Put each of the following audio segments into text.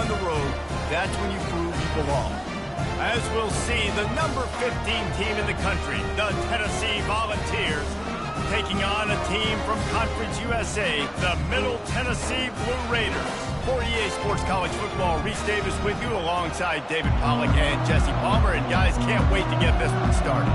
on the road, that's when you prove you belong. As we'll see, the number 15 team in the country, the Tennessee Volunteers, taking on a team from Conference USA, the Middle Tennessee Blue Raiders. For EA Sports College Football, Reese Davis with you alongside David Pollack and Jesse Palmer. And guys, can't wait to get this one started.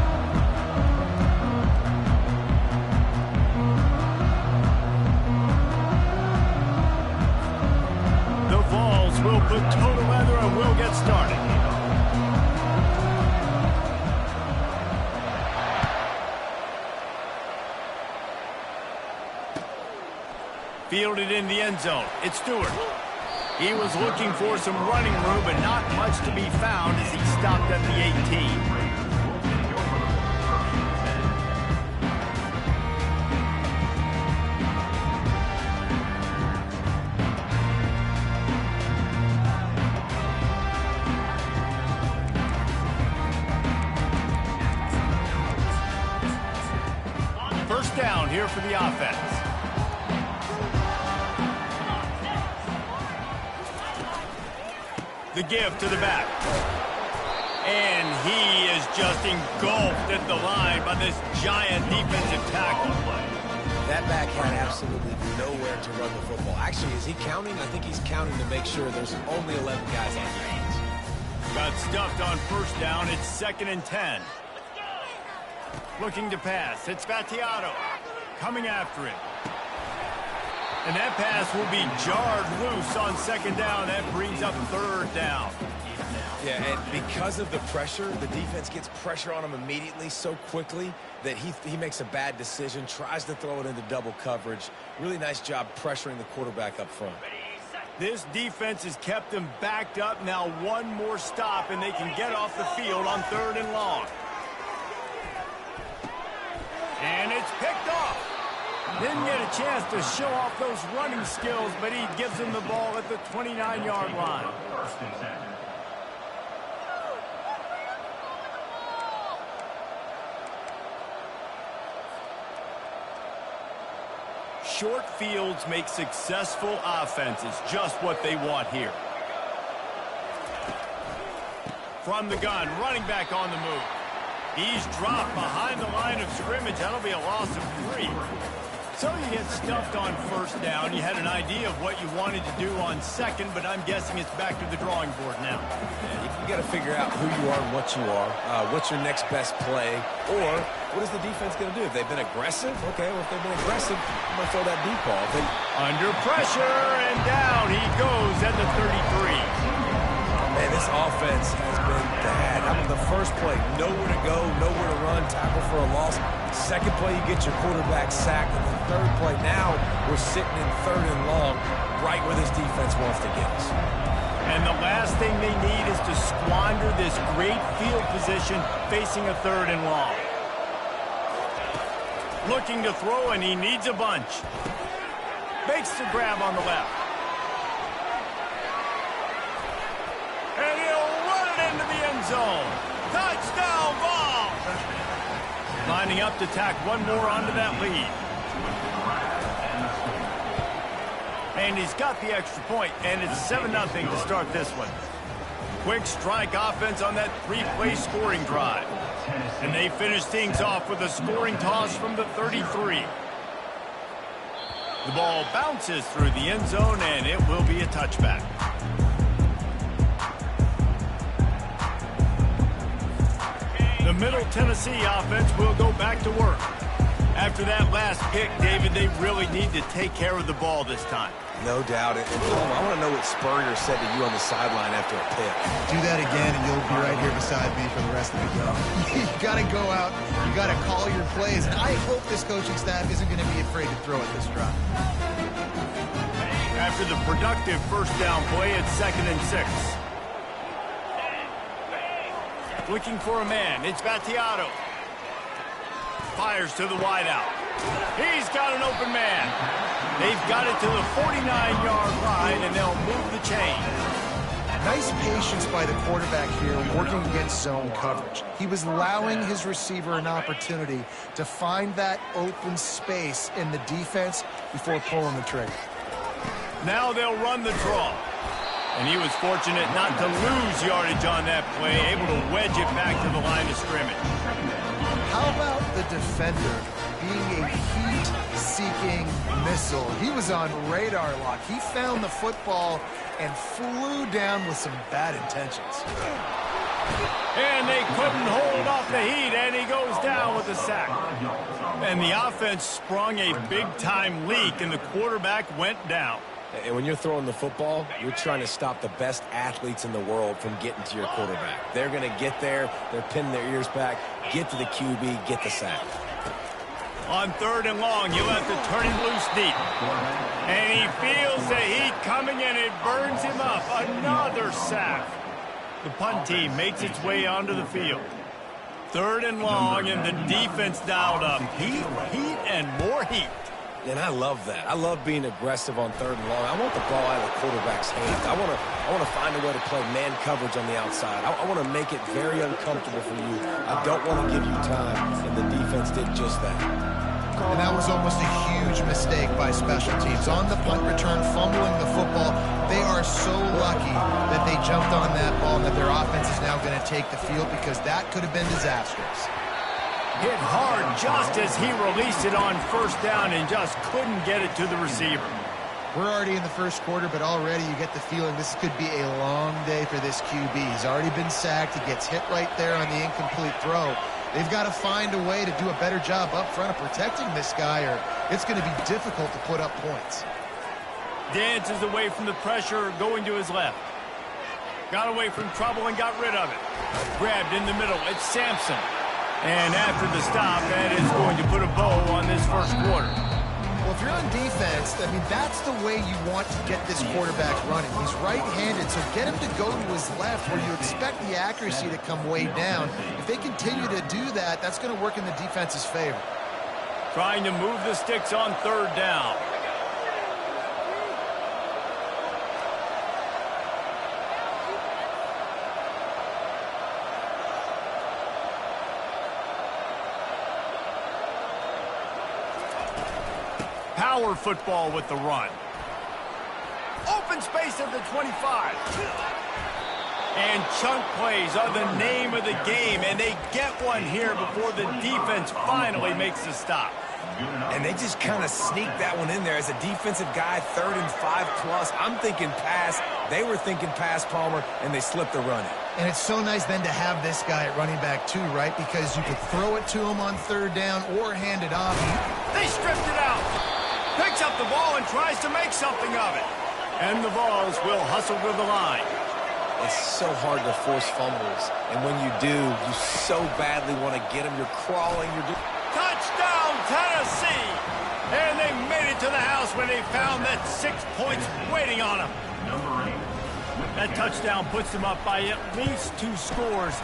The Vols will put total leather and we'll get started. Fielded in the end zone. It's Stewart. He was looking for some running room, but not much to be found as he stopped at the 18. First down here for the offense. The give to the back. And he is just engulfed at the line by this giant defensive tackle. That back had absolutely nowhere to run the football. Actually, is he counting? I think he's counting to make sure there's only 11 guys on your hands. Got stuffed on first down. It's 2nd and 10. Looking to pass. It's Battiato coming after it. And that pass will be jarred loose on 2nd down. That brings up 3rd down. Yeah, and because of the pressure, the defense gets pressure on him immediately so quickly that he makes a bad decision, tries to throw it into double coverage. Really nice job pressuring the quarterback up front. This defense has kept them backed up. Now one more stop, and they can get off the field on 3rd and long. And it's picked off. Didn't get a chance to show off those running skills, but he gives them the ball at the 29-yard line. Short fields make successful offenses, just what they want here. From the gun, running back on the move. He's dropped behind the line of scrimmage. That'll be a loss of 3. So you get stuffed on first down. You had an idea of what you wanted to do on 2nd, but I'm guessing it's back to the drawing board now. Yeah, you got to figure out who you are and what you are. What's your next best play? Or what is the defense going to do? If they've been aggressive, okay, well, if they've been aggressive, I'm going to throw that deep ball. Under pressure, and down he goes at the 33. Man, this offense has been bad. How about the first play? Nowhere to go, nowhere to run, tackle for a loss. Second play, you get your quarterback sacked. And the third play, now we're sitting in 3rd and long, right where this defense wants to get us. And the last thing they need is to squander this great field position facing a 3rd and long. Looking to throw, and he needs a bunch. Makes the grab on the left. And he'll run it into the end zone. Touchdown ball! Lining up to tack one more onto that lead. And he's got the extra point, and it's 7-0 to start this one. Quick strike offense on that 3-play scoring drive. And they finish things off with a scoring toss from the 33. The ball bounces through the end zone, and it will be a touchback. The Middle Tennessee offense will go back to work. After that last pick, David, they really need to take care of the ball this time. No doubt. And I want to know what Spurrier said to you on the sideline after a pick. Do that again, and you'll be right here beside me for the rest of the game. You got to go out. You got to call your plays. And I hope this coaching staff isn't going to be afraid to throw at this drive. After the productive first down play, it's 2nd and 6. Looking for a man. It's Battiato. Fires to the wideout. He's got an open man. They've got it to the 49-yard line, and they'll move the chain. Nice patience by the quarterback here working against zone coverage. He was allowing his receiver an opportunity to find that open space in the defense before pulling the trigger. Now they'll run the draw. And he was fortunate not to lose yardage on that play, able to wedge it back to the line of scrimmage. How about the defender being a heat-seeking missile? He was on radar lock. He found the football and flew down with some bad intentions. And they couldn't hold off the heat, and he goes down with a sack. And the offense sprung a big-time leak, and the quarterback went down. And when you're throwing the football, you're trying to stop the best athletes in the world from getting to your quarterback. They're going to get there. They're pinning their ears back, get to the QB, get the sack. On 3rd and long, he'll have to turn him loose deep. And he feels the heat coming, and it burns him up. Another sack. The punt team makes its way onto the field. 3rd and long, and the defense dialed up. Heat, and more heat. And I love that. I love being aggressive on 3rd and long. I want the ball out of the quarterback's hands. I want to find a way to play man coverage on the outside. I want to make it very uncomfortable for you. I don't want to give you time, and the defense did just that. And that was almost a huge mistake by special teams. On the punt return, fumbling the football, they are so lucky that they jumped on that ball and that their offense is now going to take the field, because that could have been disastrous. Hit hard just as he released it on 1st down and just couldn't get it to the receiver. We're already in the 1st quarter, but already you get the feeling this could be a long day for this QB. He's already been sacked. He gets hit right there on the incomplete throw. They've got to find a way to do a better job up front of protecting this guy, or it's going to be difficult to put up points. Dances away from the pressure, going to his left. Got away from trouble and got rid of it. Grabbed in the middle. It's Sampson. And after the stop, that is going to put a bow on this 1st quarter. Well, if you're on defense, I mean, that's the way you want to get this quarterback running. He's right-handed, so get him to go to his left where you expect the accuracy to come way down. If they continue to do that, that's going to work in the defense's favor. Trying to move the sticks on 3rd down. Power football with the run. Open space at the 25. And chunk plays are the name of the game, and they get one here before the defense finally makes the stop. And they just kind of sneak that one in there. As a defensive guy, 3rd and 5+, I'm thinking pass. They were thinking pass, Palmer, and they slipped the run in. And it's so nice then to have this guy at running back too, right? Because you could throw it to him on 3rd down or hand it off. They stripped it out. Picks up the ball and tries to make something of it. And the Vols will hustle to the line. It's so hard to force fumbles. And when you do, you so badly want to get them. You're crawling. Touchdown, Tennessee! And they made it to the house when they found that 6 points waiting on them. That touchdown puts them up by at least 2 scores.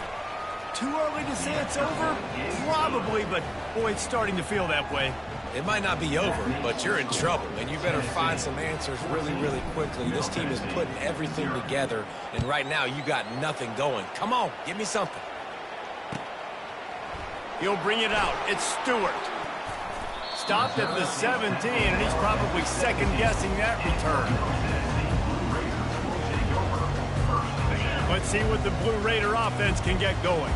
Too early to say it's over? Probably, but boy, it's starting to feel that way. It might not be over, but you're in trouble, and you better find some answers really, really quickly. This team is putting everything together, and right now you got nothing going. Come on, give me something. He'll bring it out. It's Stewart. Stopped at the 17, and he's probably second-guessing that return. Let's see what the Blue Raider offense can get going.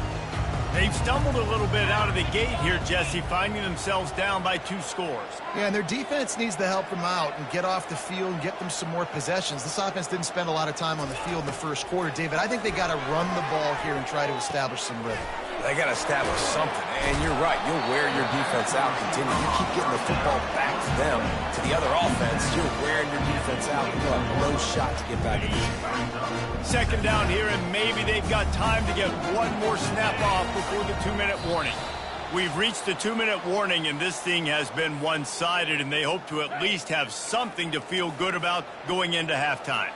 They've stumbled a little bit out of the gate here, Jesse, finding themselves down by 2 scores. Yeah, and their defense needs to help them out and get off the field and get them some more possessions. This offense didn't spend a lot of time on the field in the 1st quarter. David, I think they got to run the ball here and try to establish some rhythm. They got to establish something, and you're right. You'll wear your defense out. Continue. You keep getting the football back to them, to the other offense. You're wearing your defense out. You'll have no shot to get back in this game. 2nd down here, and maybe they've got time to get one more snap off before the 2-minute warning. We've reached the 2-minute warning, and this thing has been one-sided, and they hope to at least have something to feel good about going into halftime.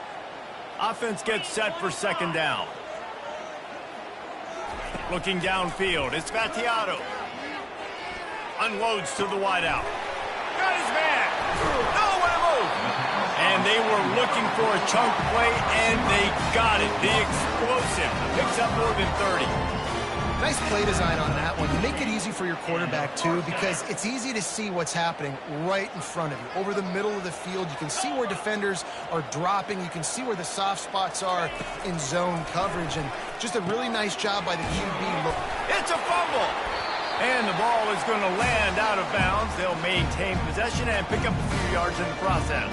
Offense gets set for 2nd down. Looking downfield, it's Vattiato. Unloads to the wideout. Got his man. Nowhere to move. And they were looking for a chunk play, and they got it. The explosive picks up more than 30. Nice play design on that one. You make it easy for your quarterback, too, because it's easy to see what's happening right in front of you. Over the middle of the field, you can see where defenders are dropping. You can see where the soft spots are in zone coverage. And just a really nice job by the QB. It's a fumble. And the ball is going to land out of bounds. They'll maintain possession and pick up a few yards in the process.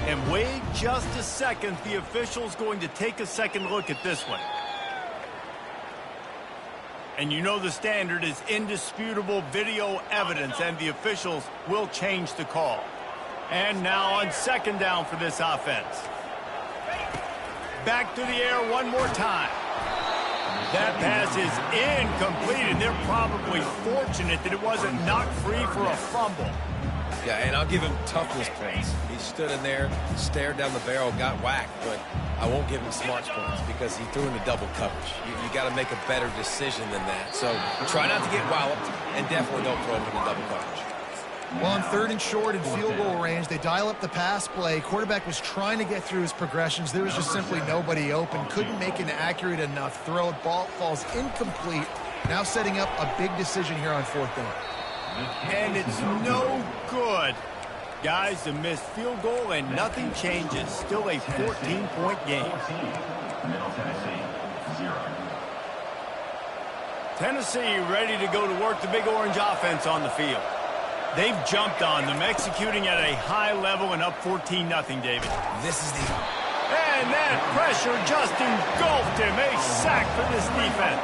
And wait just a second. The official's going to take a second look at this one. And you know the standard is indisputable video evidence, and the officials will change the call. And now on second down for this offense. Back to the air one more time. That pass is incomplete, and they're probably fortunate that it wasn't knocked free for a fumble. Yeah, and I'll give him toughness points. He stood in there, stared down the barrel, got whacked, but I won't give him smarts points because he threw into double coverage. You got to make a better decision than that. So try not to get walloped, and definitely don't throw him into double coverage. Well, on 3rd and short and field goal range, they dial up the pass play. Quarterback was trying to get through his progressions. There was just simply nobody open. Couldn't make an accurate enough throw. Ball falls incomplete. Now setting up a big decision here on 4th down. And it's no good. Guys, a missed field goal and nothing changes. Still a 14-point game. Tennessee ready to go to work the Big Orange offense on the field. They've jumped on them, executing at a high level and up 14-0, David. This is the... And that pressure just engulfed him. A sack for this defense.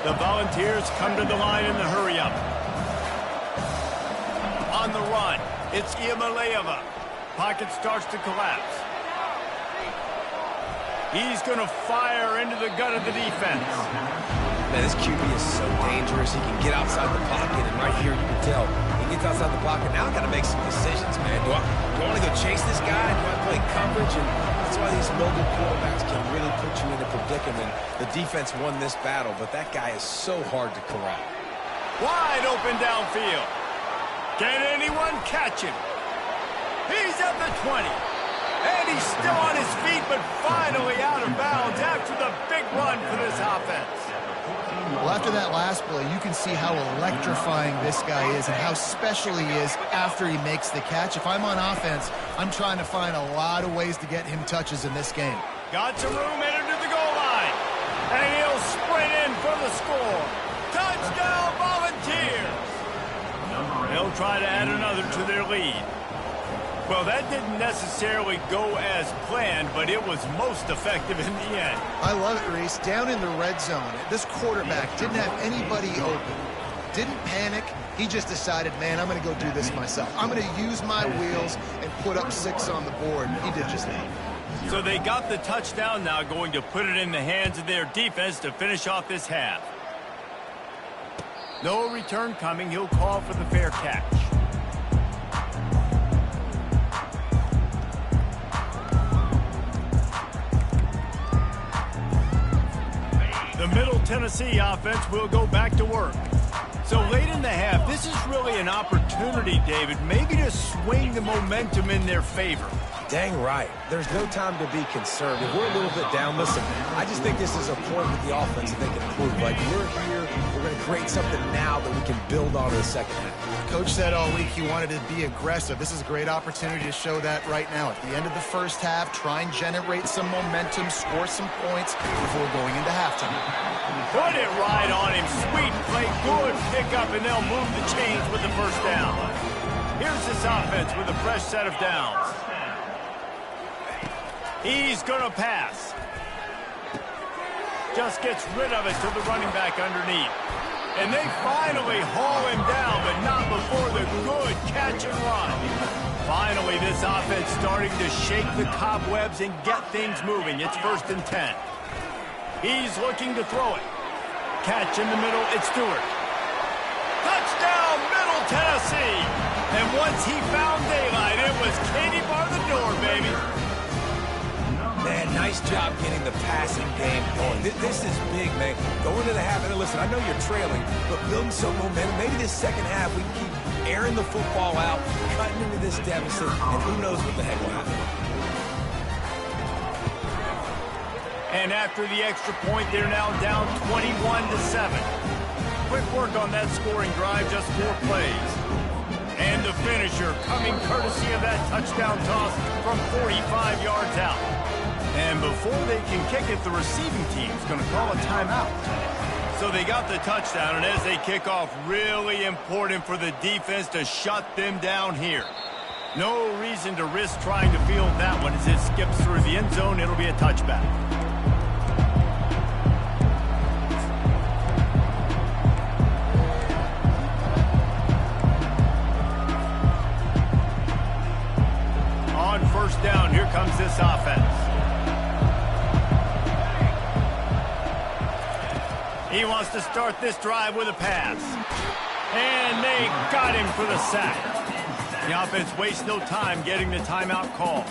The Volunteers come to the line in the hurry-up. On the run, it's Iamaleava. Pocket starts to collapse. He's going to fire into the gut of the defense. Man, this QB is so dangerous. He can get outside the pocket, and right here you can tell he gets outside the pocket. Now I got to make some decisions, man. Do I want to go chase this guy? Do I play coverage? And that's why these mobile quarterbacks can really put you in a predicament. The defense won this battle, but that guy is so hard to corral. Wide open downfield. Can anyone catch him? He's at the 20. And he's still on his feet, but finally out of bounds after the big run for this offense. Well, after that last play, you can see how electrifying this guy is and how special he is after he makes the catch. If I'm on offense, I'm trying to find a lot of ways to get him touches in this game. Got some room headed to the goal line. And he'll sprint in for the score. Touchdown, Volunteers! They'll try to add another to their lead. Well, that didn't necessarily go as planned, but it was most effective in the end. I love it, Reese. Down in the red zone, this quarterback didn't have anybody open. Didn't panic. He just decided, man, I'm going to go do this myself. I'm going to use my wheels and put up 6 on the board. He did just that. So they got the touchdown, now going to put it in the hands of their defense to finish off this half. No return coming. He'll call for the fair catch. The Middle Tennessee offense will go back to work. So late in the half, this is really an opportunity, David, maybe to swing the momentum in their favor. Dang right. There's no time to be conservative. We're a little bit down. Listen, I just think this is a point with the offense that they can improve. Like, we're here, we're going to create something now that we can build on in the second half. Coach said all week he wanted to be aggressive. This is a great opportunity to show that right now. At the end of the first half, try and generate some momentum, score some points before going into halftime. Put it right on him. Sweet play, good pickup, and they'll move the chains with the first down. Here's this offense with a fresh set of downs. He's going to pass. Just gets rid of it to the running back underneath. And they finally haul him down, but not before the good catch and run. Finally, this offense starting to shake the cobwebs and get things moving. It's 1st and 10. He's looking to throw it. Catch in the middle, it's Stewart. Touchdown, Middle Tennessee. And once he found daylight, it was Katie bar the door, baby. Man, nice job getting the passing game going. This is big, man. Go into the half, and listen, I know you're trailing, but building some momentum. Maybe this second half we can keep airing the football out, cutting into this deficit, and who knows what the heck will happen. And after the extra point, they're now down 21-7. Quick work on that scoring drive, just 4 plays. And the finisher coming courtesy of that touchdown toss from 45 yards out. And before they can kick it, the receiving team's going to call a timeout. So they got the touchdown, and as they kick off, really important for the defense to shut them down here. No reason to risk trying to field that one. As it skips through the end zone, it'll be a touchback. On first down, here comes this offense. He wants to start this drive with a pass. And they got him for the sack. The offense wastes no time getting the timeout call.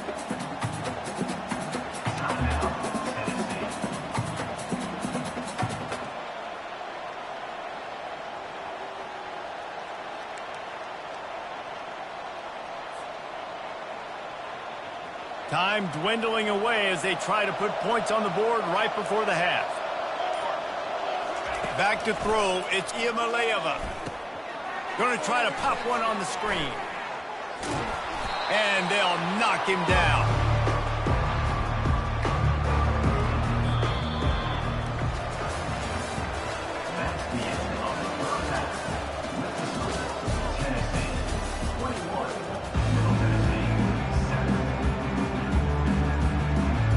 Time dwindling away as they try to put points on the board right before the half. Back to throw, it's Iamaleava. Going to try to pop one on the screen. And they'll knock him down.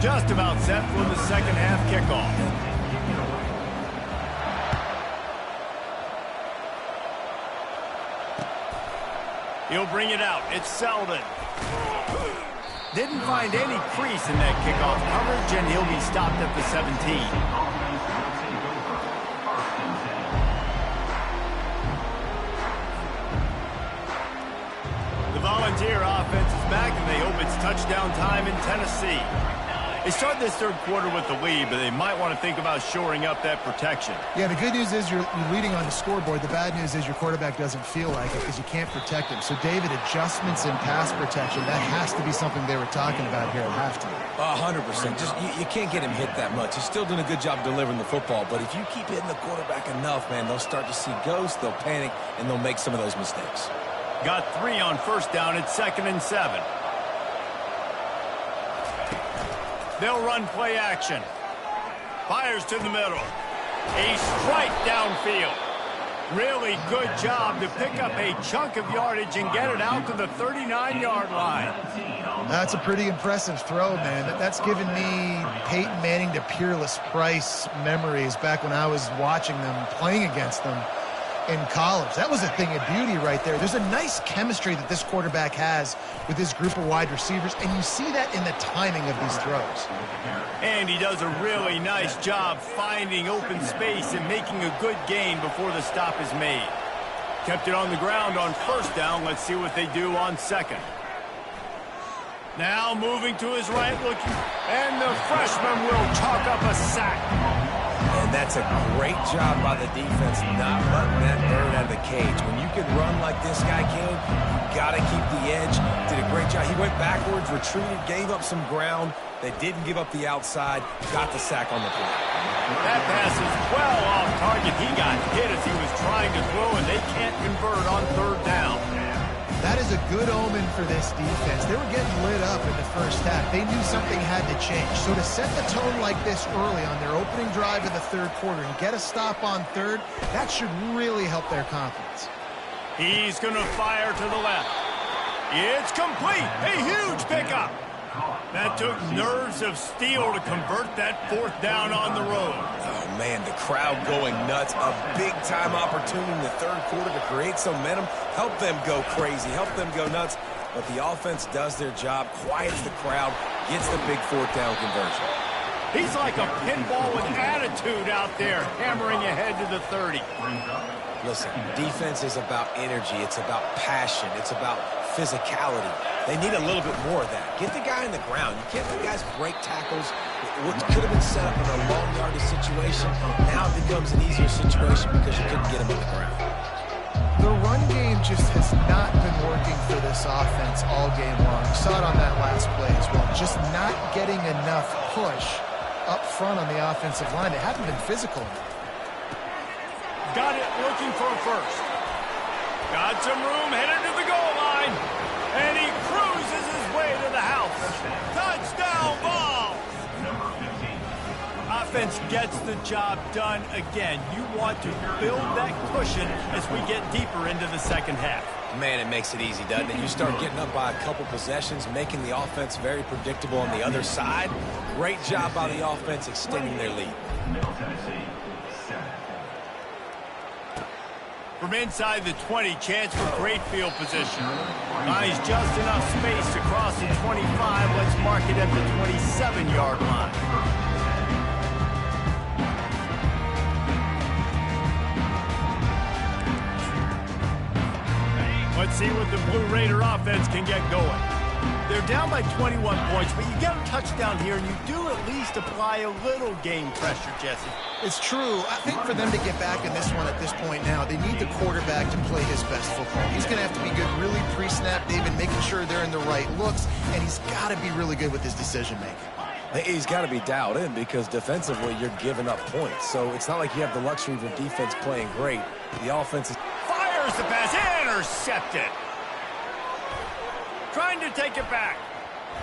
Just about set for the second half kickoff. He'll bring it out. It's Selden. Didn't find any crease in that kickoff coverage, and he'll be stopped at the 17. The Volunteer offense is back, and they hope it's touchdown time in Tennessee. They start this third quarter with the lead, but they might want to think about shoring up that protection. Yeah, the good news is you're leading on the scoreboard. The bad news is your quarterback doesn't feel like it because you can't protect him. So, David, adjustments in pass protection, that has to be something they were talking about here at halftime. 100%. Just you can't get him hit that much. He's still doing a good job delivering the football, but if you keep hitting the quarterback enough, man, they'll start to see ghosts, they'll panic, and they'll make some of those mistakes. Got 3 on first down. It's 2nd and 7. They'll run play action. Fires to the middle. A strike downfield. Really good job to pick up a chunk of yardage and get it out to the 39-yard line. That's a pretty impressive throw, man. That's given me Peyton Manning to Peerless Price memories back when I was watching them, playing against them in college. That was a thing of beauty right there. There's a nice chemistry that this quarterback has with his group of wide receivers, and you see that in the timing of these throws. And he does a really nice job finding open space and making a good gain before the stop is made. Kept it on the ground on first down. Let's see what they do on second. Now moving to his right, looking, and the freshman will chalk up a sack. And that's a great job by the defense, not letting that bird out of the cage. When you can run like this guy can, you got to keep the edge. Did a great job. He went backwards, retreated, gave up some ground. They didn't give up the outside, got the sack on the play. That pass is well off target. He got hit as he was trying to throw, and they can't convert on third down. That is a good omen for this defense. They were getting lit up in the first half. They knew something had to change. So to set the tone like this early on their opening drive of the third quarter and get a stop on third, that should really help their confidence. He's going to fire to the left. It's complete. A huge pickup. That took nerves of steel to convert that fourth down on the road. Oh, man, the crowd going nuts. A big-time opportunity in the third quarter to create some momentum, help them go crazy, help them go nuts. But the offense does their job, quiets the crowd, gets the big fourth down conversion. He's like a pinball with attitude out there, hammering ahead to the 30. Listen, defense is about energy. It's about passion. It's about physicality. They need a little bit more of that. Get the guy in the ground. You can't let guys break tackles. What could have been set up in a long yardage situation now becomes an easier situation because you couldn't get him on the ground. The run game just has not been working for this offense all game long. You saw it on that last play as well. Just not getting enough push up front on the offensive line. They haven't been physical. Got it, looking for a first. Got some room, headed to the goal line. And he cruises his way to the house. Touchdown ball! Offense gets the job done again. You want to build that cushion as we get deeper into the second half. Man, it makes it easy, doesn't it? You start getting up by a couple possessions, making the offense very predictable on the other side. Great job by the offense extending their lead. From inside the 20, chance for great field position. Finds just enough space to cross the 25. Let's mark it at the 27-yard line. Let's see what the Blue Raider offense can get going. They're down by 21 points, but you get a touchdown here, and you do at least apply a little game pressure, Jesse. It's true. I think for them to get back in this one at this point now, they need the quarterback to play his best football. He's going to have to be good really pre-snap, David, making sure they're in the right looks, and he's got to be really good with his decision-making. He's got to be dialed in because defensively you're giving up points. So it's not like you have the luxury of your defense playing great. The offense is... Fires the pass, intercepted. Trying to take it back.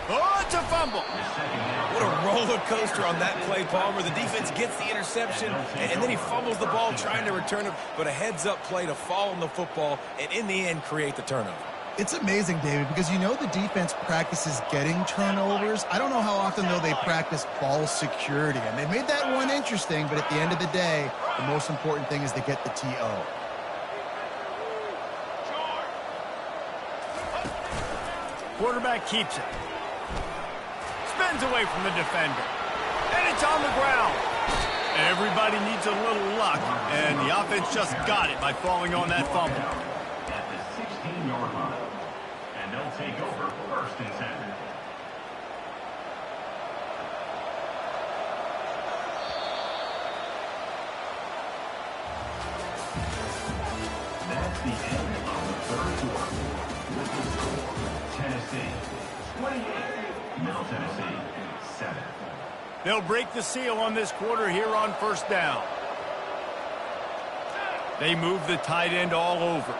Oh, it's a fumble. What a roller coaster on that play, Palmer. The defense gets the interception, and then he fumbles the ball trying to return it, but a heads-up play to fall on the football and in the end create the turnover. It's amazing, David, because you know the defense practices getting turnovers. I don't know how often, though, they practice ball security. And they made that one interesting, but at the end of the day, the most important thing is they get the TO. Quarterback keeps it. Spins away from the defender. And it's on the ground. Everybody needs a little luck, and the offense just got it by falling on that fumble. At the 16-yard line. And they'll take over first and 10. That's the end of the third quarter. With the score, Tennessee 28, Middle Tennessee 7. They'll break the seal on this quarter here on first down. They move the tight end all over.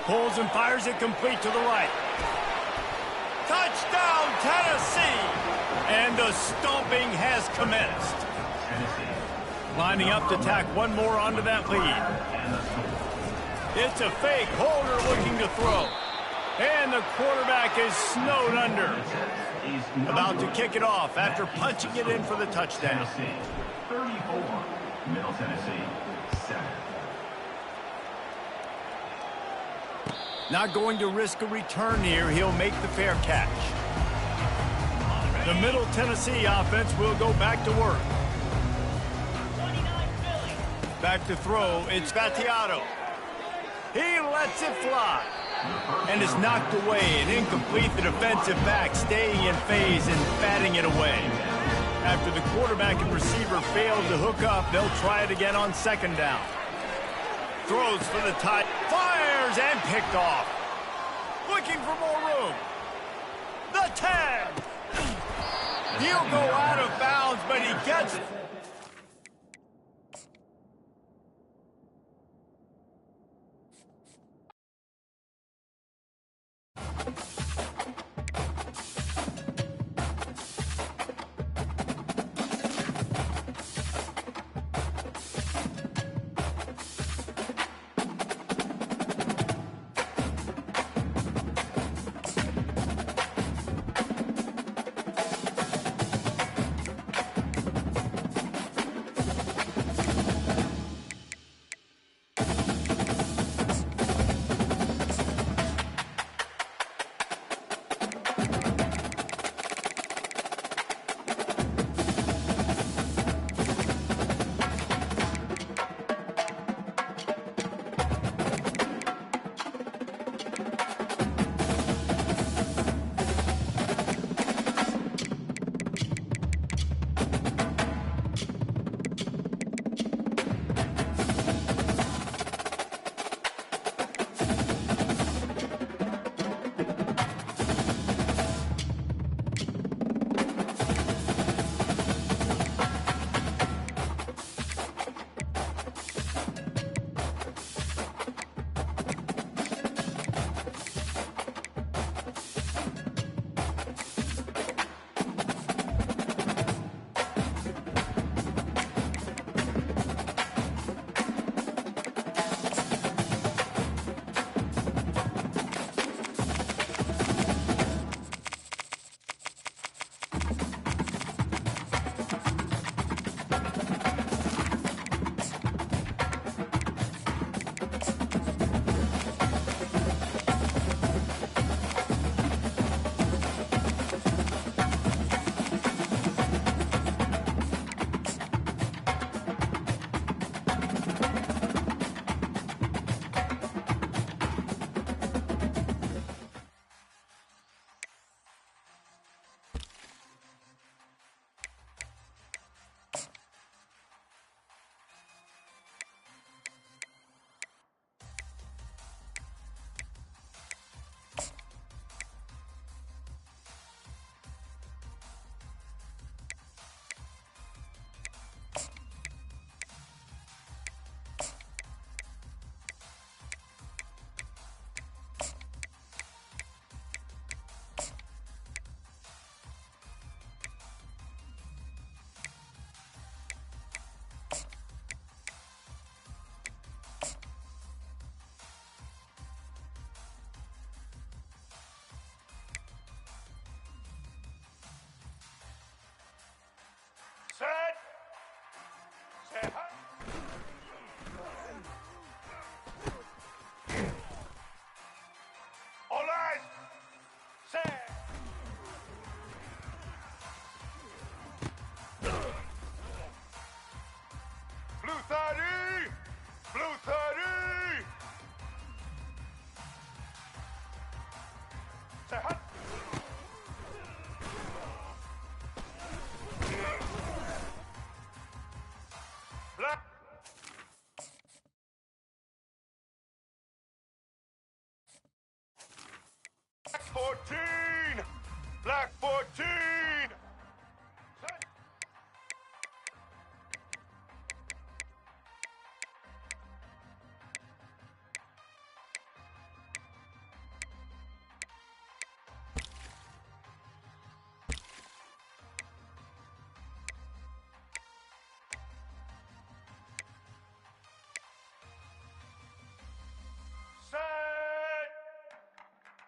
Pulls and fires it complete to the right. Touchdown, Tennessee! And the stomping has commenced. Lining up to tack one more onto that lead. It's a fake. Holder looking to throw. And the quarterback is snowed under. About to kick it off after punching it in for the touchdown. 34, Middle Tennessee 7. Not going to risk a return here. He'll make the fair catch. The Middle Tennessee offense will go back to work. Back to throw. It's Vattiato. He lets it fly. And is knocked away and incomplete. The defensive back staying in phase and batting it away. After the quarterback and receiver failed to hook up, they'll try it again on second down. Throws for the tie. Fires and picked off. Looking for more room. The 10. He'll go out of bounds, but he gets it.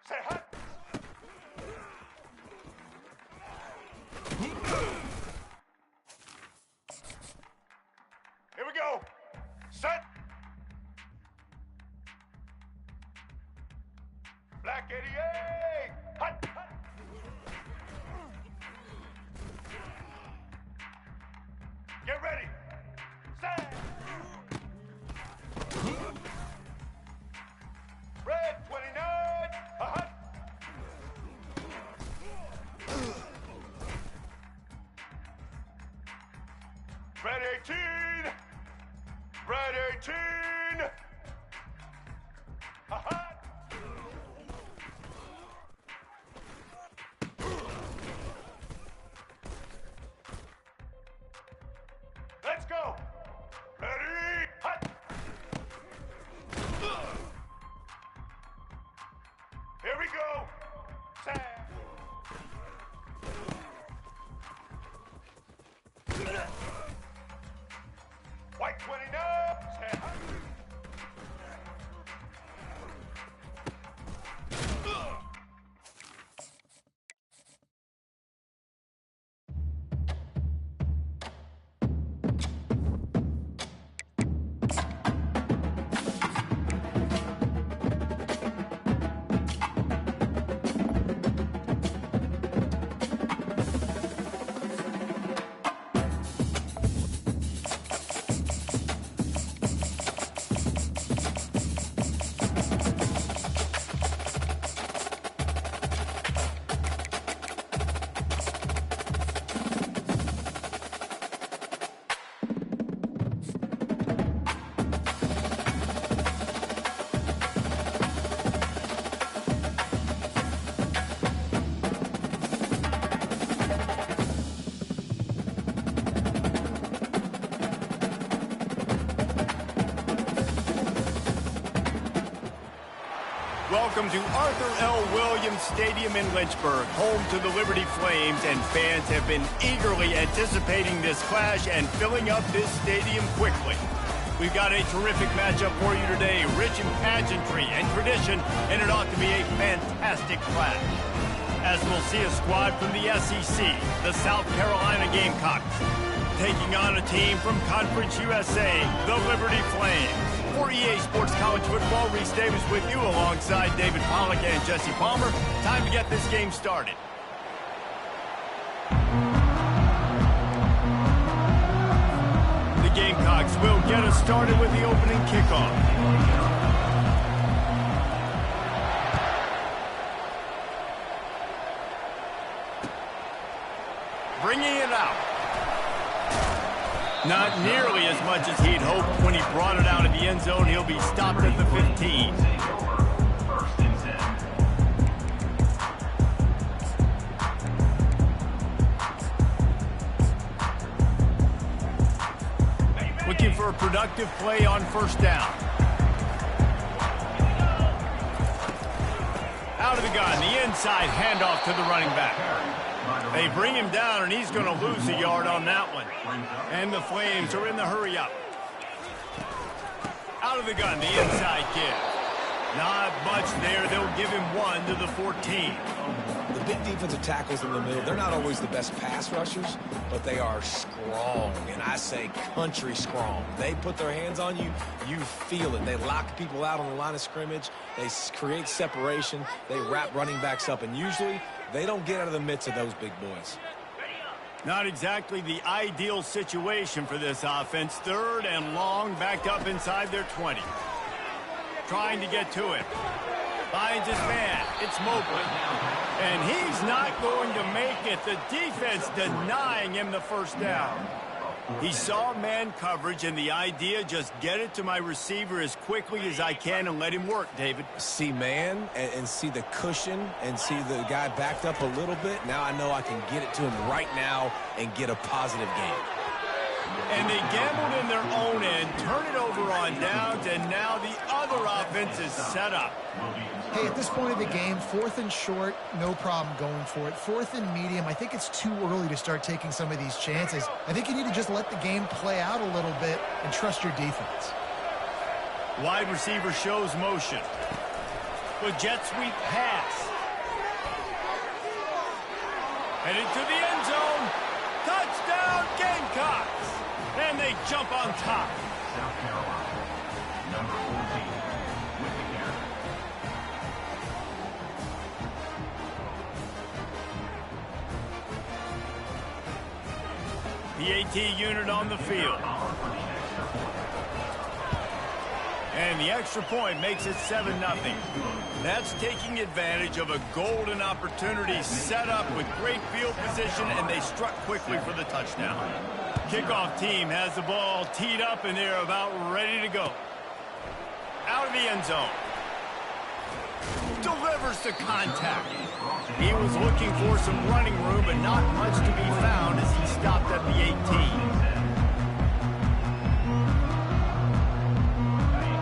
Say hut. Here we go. Set. Black 88. Hut. Get ready. Set. Red 29. Hut. Red 18. Red 18. Hut. Let's go. Ready. Hut. Here we go. Set. White 29. Set. Hut. Welcome to Arthur L. Williams Stadium in Lynchburg, home to the Liberty Flames, and fans have been eagerly anticipating this clash and filling up this stadium quickly. We've got a terrific matchup for you today, rich in pageantry and tradition, and it ought to be a fantastic clash. As we'll see a squad from the SEC, the South Carolina Gamecocks, taking on a team from Conference USA, the Liberty Flames. For EA Sports College Football, Reese Davis with you alongside David Pollack and Jesse Palmer. Time to get this game started. The Gamecocks will get us started with the opening kickoff. Bringing it out. Not nearly as much as he'd hoped when he brought it out of the end zone. He'll be stopped at the 15. First and 10. Looking for a productive play on first down. Out of the gun, the inside handoff to the running back. They bring him down, and he's going to lose a yard on that one. And the Flames are in the hurry up. Out of the gun, the inside give. Not much there. They'll give him one to the 14. The big defensive tackles in the middle, they're not always the best pass rushers, but they are strong, and I say country strong. They put their hands on you, you feel it. They lock people out on the line of scrimmage. They create separation. They wrap running backs up, and usually they don't get out of the midst of those big boys. Not exactly the ideal situation for this offense. Third and long, backed up inside their 20. Trying to get to him. Finds his man. It's Mobley. And he's not going to make it. The defense denying him the first down. He saw man coverage, and the idea, just get it to my receiver as quickly as I can and let him work, David. See man and see the cushion and see the guy backed up a little bit. Now I know I can get it to him right now and get a positive gain. And they gambled in their own end, turn it over on downs, and now the other offense is set up. Hey, at this point of the game, 4th and short, no problem going for it. 4th and medium, I think it's too early to start taking some of these chances. I think you need to just let the game play out a little bit and trust your defense. Wide receiver shows motion. with jet sweep pass. Headed to the end zone. Touchdown, Gamecocks! And they jump on top. South Carolina, number 14, with the carry. PAT unit on the field. And the extra point makes it 7-0. That's taking advantage of a golden opportunity set up with great field position, and they struck quickly for the touchdown. Kickoff team has the ball teed up, and they're about ready to go. Out of the end zone. Delivers the contact. He was looking for some running room, but not much to be found as he stopped at the 18.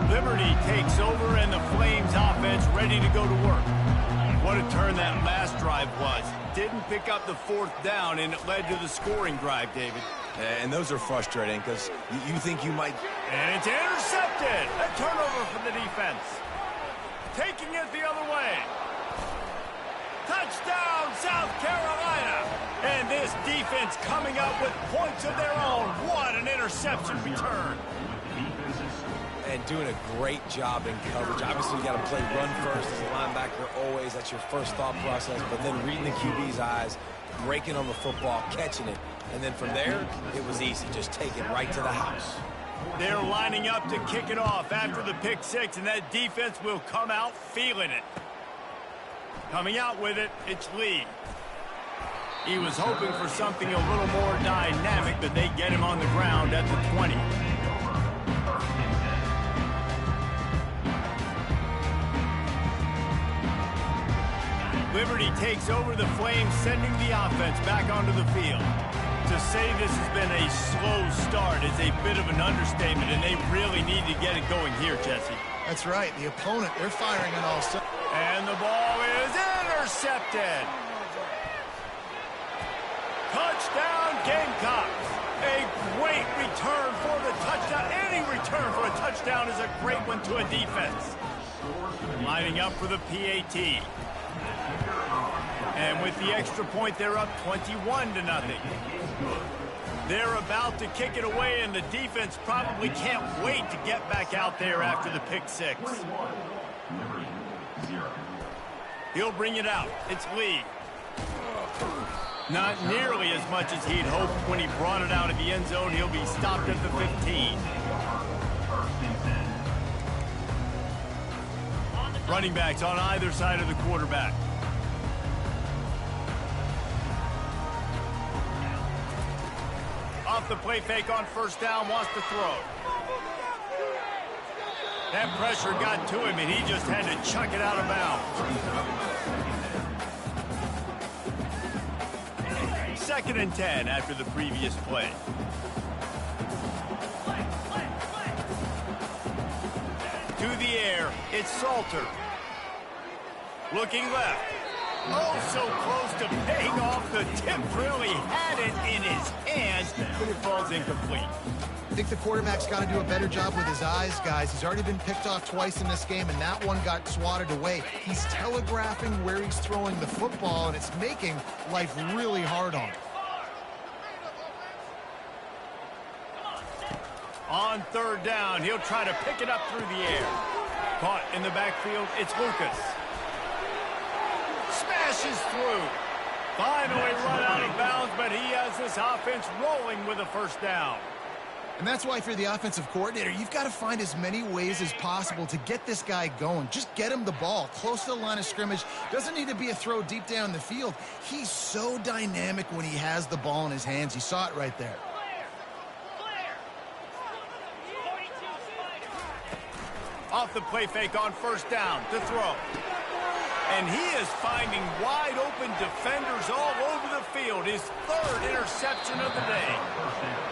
Liberty takes over, and the Flames offense ready to go to work. What a turn that last drive was. Didn't pick up the fourth down, and it led to the scoring drive, David. And those are frustrating because you think you might... And it's intercepted. A turnover for the defense. Taking it the other way. Touchdown, South Carolina. And this defense coming up with points of their own. What an interception return. And doing a great job in coverage. Obviously, you got to play run first as a linebacker always. That's your first thought process. But then reading the QB's eyes, breaking on the football, catching it. And then from there, it was easy. Just take it right to the house. They're lining up to kick it off after the pick six, and that defense will come out feeling it. Coming out with it, it's Lee. He was hoping for something a little more dynamic, but they get him on the ground at the 20. Liberty takes over the Flames, sending the offense back onto the field. To say this has been a slow start is a bit of an understatement, and they really need to get it going here, Jesse. That's right. The opponent, they're firing on all cylinders. And the ball is intercepted. Touchdown, Gamecocks. A great return for the touchdown. Any return for a touchdown is a great one to a defense. Lining up for the PAT. And with the extra point, they're up 21-0. They're about to kick it away, and the defense probably can't wait to get back out there after the pick six. He'll bring it out. It's Lee. Not nearly as much as he'd hoped when he brought it out of the end zone. He'll be stopped at the 15. Running backs on either side of the quarterback. Off the play fake on first down, wants to throw. That pressure got to him, and he just had to chuck it out of bounds. Second and 10 after the previous play. To the air, it's Salter. Looking left. Oh, so close to paying off. The tip really had it in his hands, but it falls incomplete. I think the quarterback's got to do a better job with his eyes, guys. He's already been picked off twice in this game, and that one got swatted away. He's telegraphing where he's throwing the football, and it's making life really hard on him. On third down, he'll try to pick it up through the air. Caught in the backfield, it's Lucas. Smashes through. Finally run out of bounds, but he has this offense rolling with a first down. And that's why, if you're the offensive coordinator, you've got to find as many ways as possible to get this guy going. Just get him the ball close to the line of scrimmage. Doesn't need to be a throw deep down the field. He's so dynamic when he has the ball in his hands. You saw it right there. Off the play fake on first down to throw. And he is finding wide open defenders all over the field. His third interception of the day.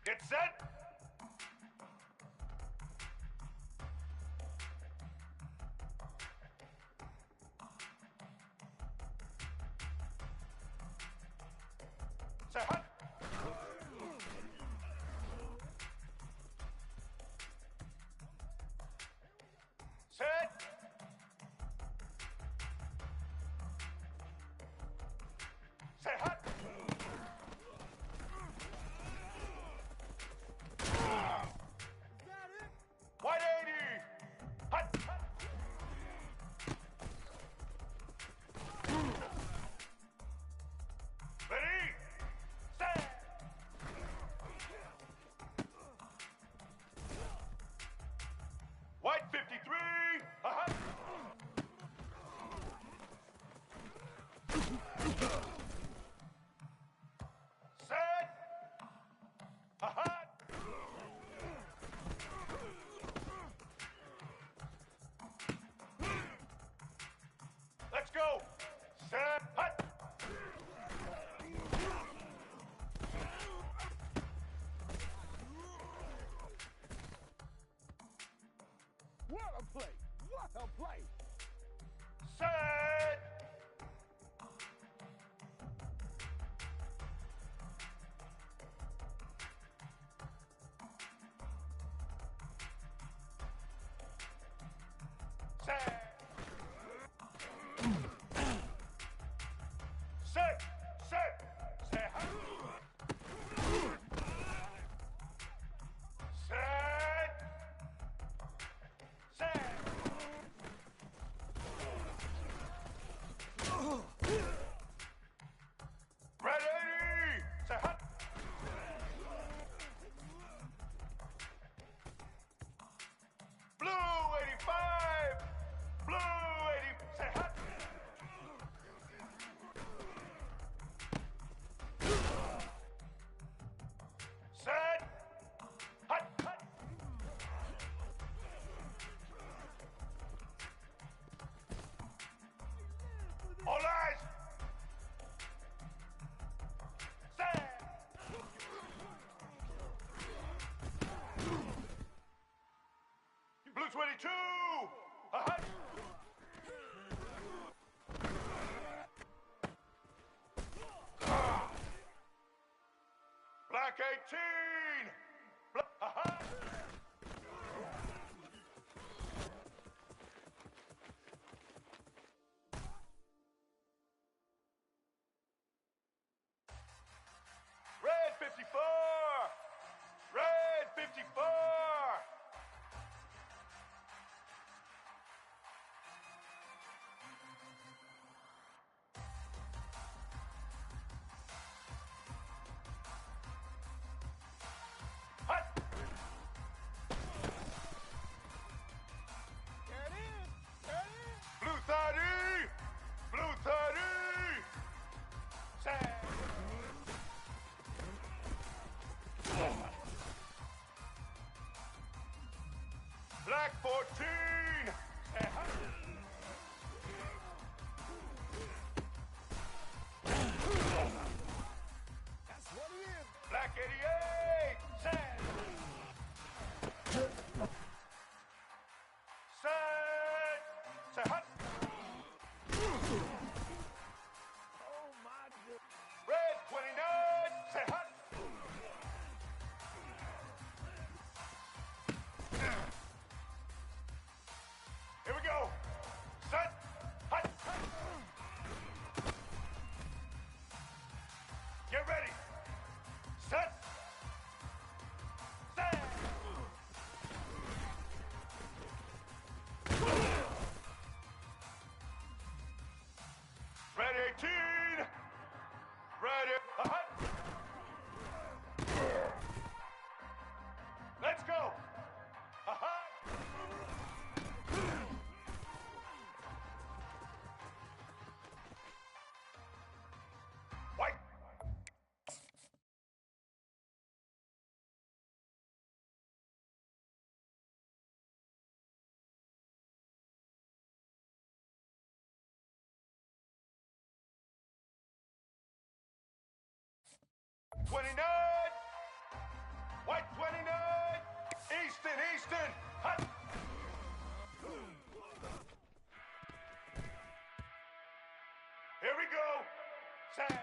Get set! Set! Hut. Set! Set! Hut. White 80! Hut! Hut. Ready? Set! White 53! Hut! Set! Hut! Let's go! Set! Hut! What a play! What a play! Set! Set! Set! Set! Set! Set! 22! Black 18! Red 54! Red 54! Hut! There it is. There it is. Blue 30! Blue 30! Sad. Black 14! That's what it is. Black 88! Sad! Sad! Say hut! Oh, my goodness. Red 29! Say hut! Here we go! Set! Hut! Get ready! Set! Set! Ready 18! Ready! Hut! Let's go! Hut! White! '29! White 29! Easton, Easton! Hut! Here we go! Set!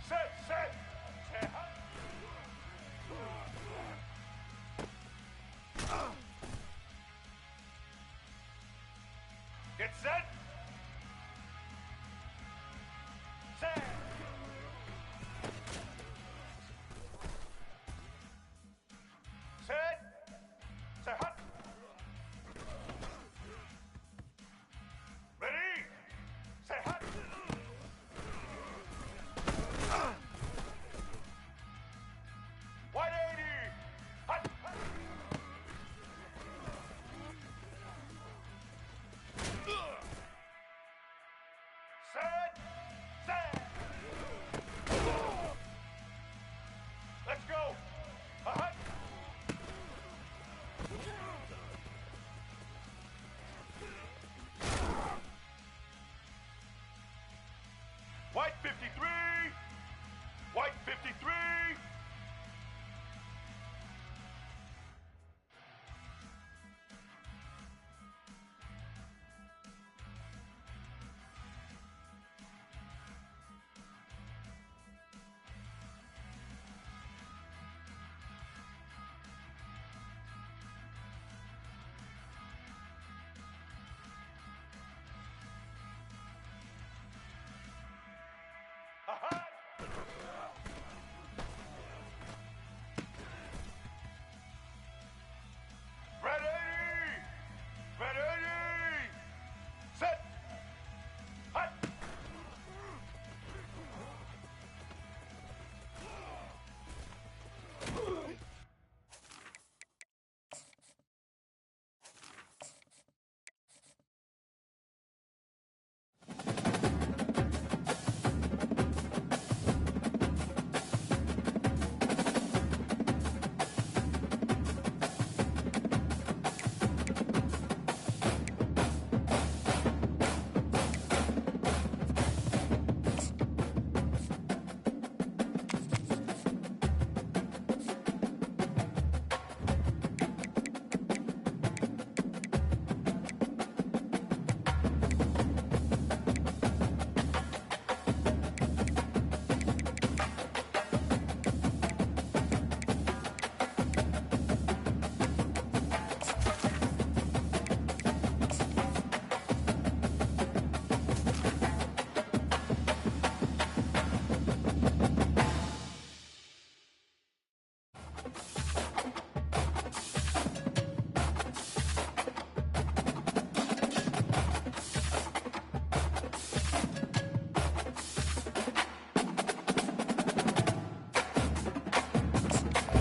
Set, set! Set, hut! Get set! Set! Set! Set, hut! Ready? Set, hut! White 80! Hut! Hut! Set! Set! Let's go! Hut! White 53! White 53! Hut!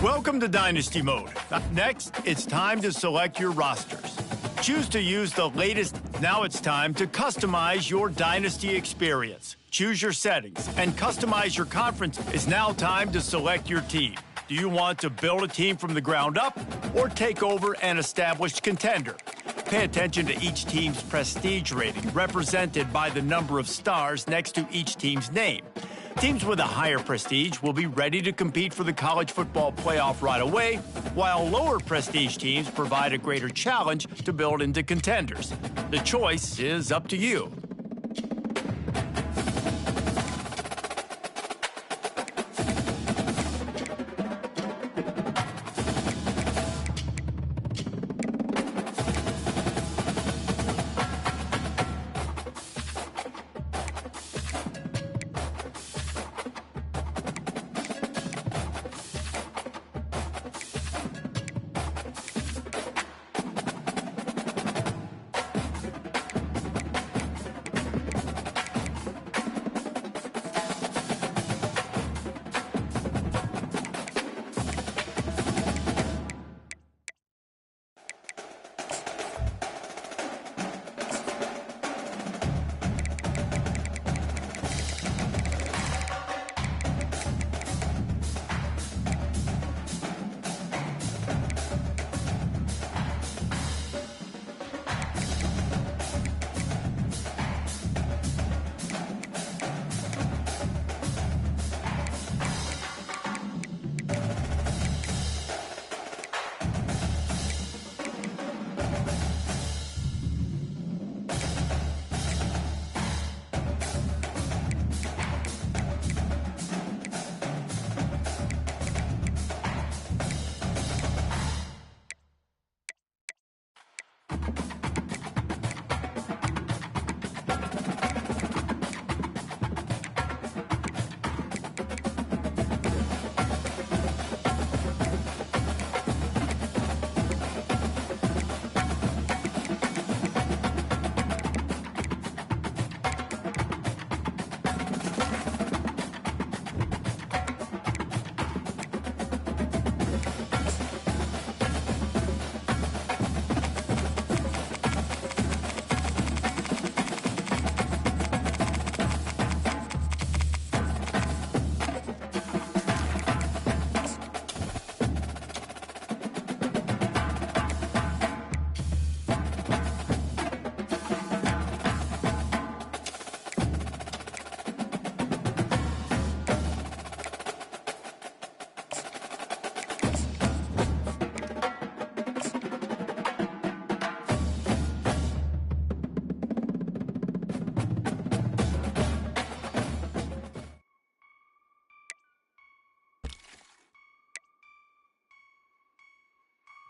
Welcome to Dynasty Mode. Next, it's time to select your rosters. Choose to use the latest. Now it's time to customize your Dynasty experience. Choose your settings and customize your conference. It's now time to select your team. Do you want to build a team from the ground up or take over an established contender? Pay attention to each team's prestige rating, represented by the number of stars next to each team's name. Teams with a higher prestige will be ready to compete for the college football playoff right away, while lower prestige teams provide a greater challenge to build into contenders. The choice is up to you.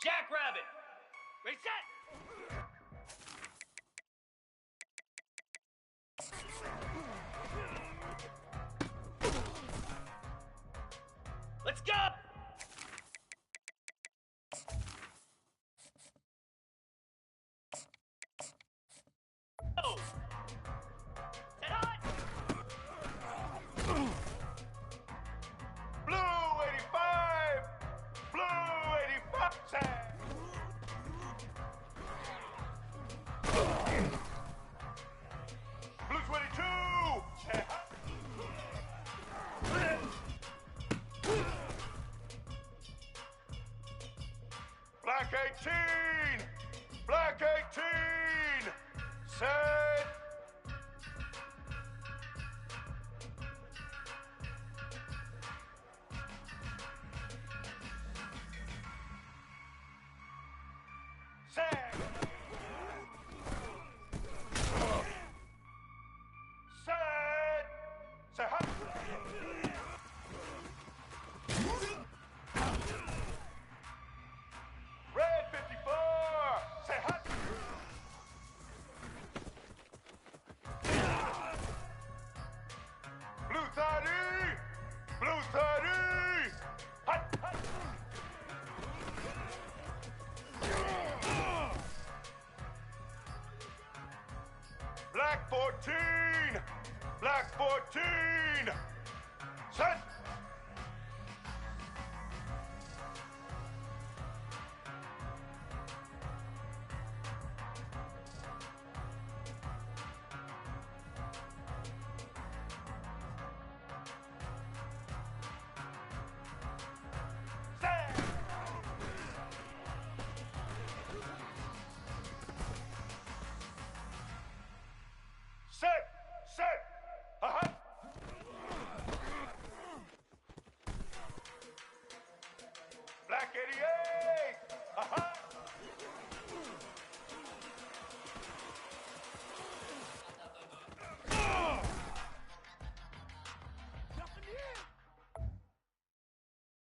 Jackrabbit! Reset! Let's go! Oh! Set hot! Blue 85! Blue 85! Set. Blue 22! Set. Black 18! Black 18! Set! Set! Set! Set! Hot! Red 54! Set! Hot! 88! Aha!